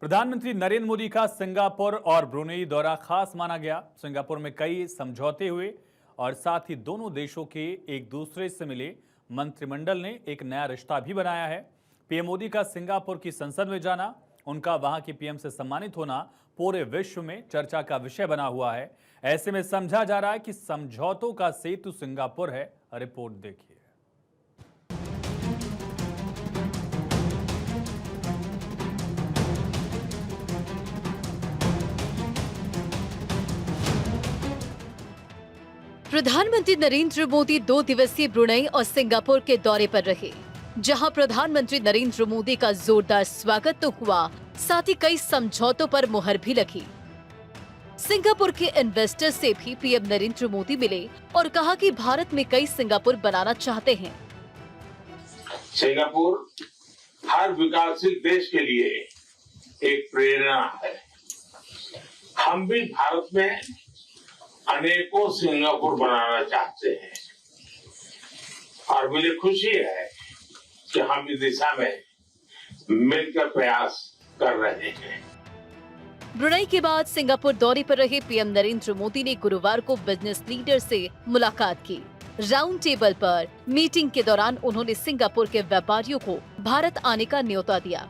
प्रधानमंत्री नरेंद्र मोदी का सिंगापुर और ब्रुनेई दौरा खास माना गया। सिंगापुर में कई समझौते हुए और साथ ही दोनों देशों के एक दूसरे से मिले मंत्रिमंडल ने एक नया रिश्ता भी बनाया है। पीएम मोदी का सिंगापुर की संसद में जाना, उनका वहां के पीएम से सम्मानित होना पूरे विश्व में चर्चा का विषय बना हुआ है। ऐसे में समझा जा रहा है कि समझौतों का सेतु सिंगापुर है। रिपोर्ट देखिए। प्रधानमंत्री नरेंद्र मोदी 2 दिवसीय ब्रुनेई और सिंगापुर के दौरे पर रहे, जहां प्रधानमंत्री नरेंद्र मोदी का जोरदार स्वागत तो हुआ, साथ ही कई समझौतों पर मुहर भी लगी। सिंगापुर के इन्वेस्टर से भी पीएम नरेंद्र मोदी मिले और कहा कि भारत में कई सिंगापुर बनाना चाहते हैं। सिंगापुर हर विकासशील देश के लिए एक प्रेरणा है। हम भी भारत में अनेकों सिंगापुर बनाना चाहते हैं और मुझे खुशी है कि हम इस दिशा में मिलकर प्रयास कर रहे हैं। ब्रुनेई के बाद सिंगापुर दौरे पर रहे पीएम नरेंद्र मोदी ने गुरुवार को बिजनेस लीडर से मुलाकात की। राउंड टेबल पर मीटिंग के दौरान उन्होंने सिंगापुर के व्यापारियों को भारत आने का न्योता दिया।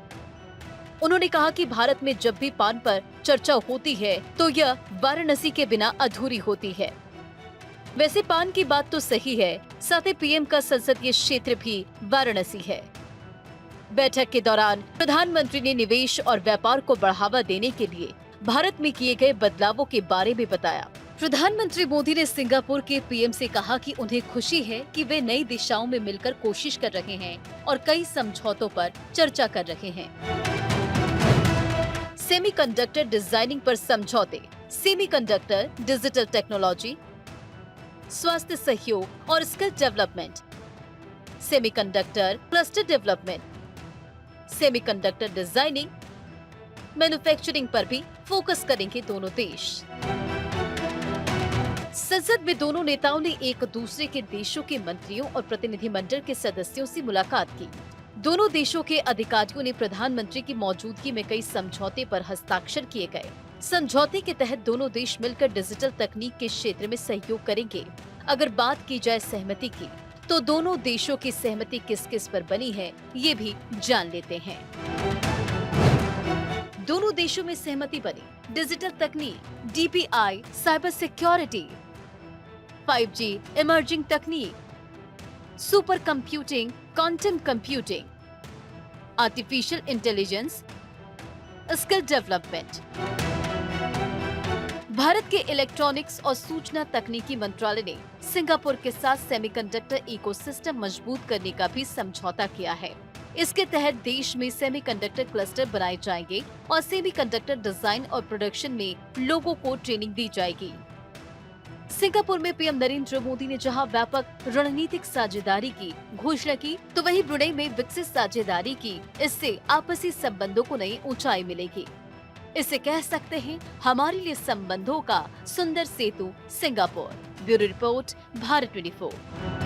उन्होंने कहा कि भारत में जब भी पान पर चर्चा होती है तो यह वाराणसी के बिना अधूरी होती है। वैसे पान की बात तो सही है, साथ ही पीएम का संसदीय क्षेत्र भी वाराणसी है। बैठक के दौरान प्रधानमंत्री ने निवेश और व्यापार को बढ़ावा देने के लिए भारत में किए गए बदलावों के बारे में बताया। प्रधानमंत्री मोदी ने सिंगापुर के पीएम से कहा कि उन्हें खुशी है कि वे नई दिशाओं में मिलकर कोशिश कर रहे हैं और कई समझौतों पर चर्चा कर रहे हैं। सेमीकंडक्टर डिजाइनिंग पर समझौते, सेमीकंडक्टर, डिजिटल टेक्नोलॉजी, स्वास्थ्य सहयोग और skill development, semiconductor cluster development, semiconductor designing, manufacturing पर भी फोकस करेंगे दोनों देश। संसद में दोनों नेताओं ने एक दूसरे के देशों के मंत्रियों और प्रतिनिधिमंडल के सदस्यों से मुलाकात की। दोनों देशों के अधिकारियों ने प्रधानमंत्री की मौजूदगी में कई समझौते पर हस्ताक्षर किए गए। समझौते के तहत दोनों देश मिलकर डिजिटल तकनीक के क्षेत्र में सहयोग करेंगे। अगर बात की जाए सहमति की, तो दोनों देशों की सहमति किस किस पर बनी है, ये भी जान लेते हैं। दोनों देशों में सहमति बनी डिजिटल तकनीक, DPI, cyber security, 5G, emerging तकनीक, super computing, quantum computing, artificial intelligence, skill development. Bharat के इलेक्ट्रॉनिक्स और सूचना तकनीकी मंत्रालय ने सिंगापुर के साथ सेमीकंडक्टर इकोसिस्टम मजबूत करने का भी समझौता किया है। इसके तहत देश में सेमीकंडक्टर क्लस्टर बनाए जाएंगे और सेमीकंडक्टर डिजाइन और प्रोडक्शन में लोगों को ट्रेनिंग दी जाएगी। सिंगापुर में पीएम नरेंद्र मोदी ने जहां व्यापक रणनीतिक साझेदारी की घोषणा की, तो वहीं ब्रुनेई में विकसित साझेदारी की। इससे आपसी संबंधों को नई ऊंचाई मिलेगी। इसे कह सकते हैं हमारे लिए संबंधों का सुंदर सेतु सिंगापुर। Bureau report, Bharat 24।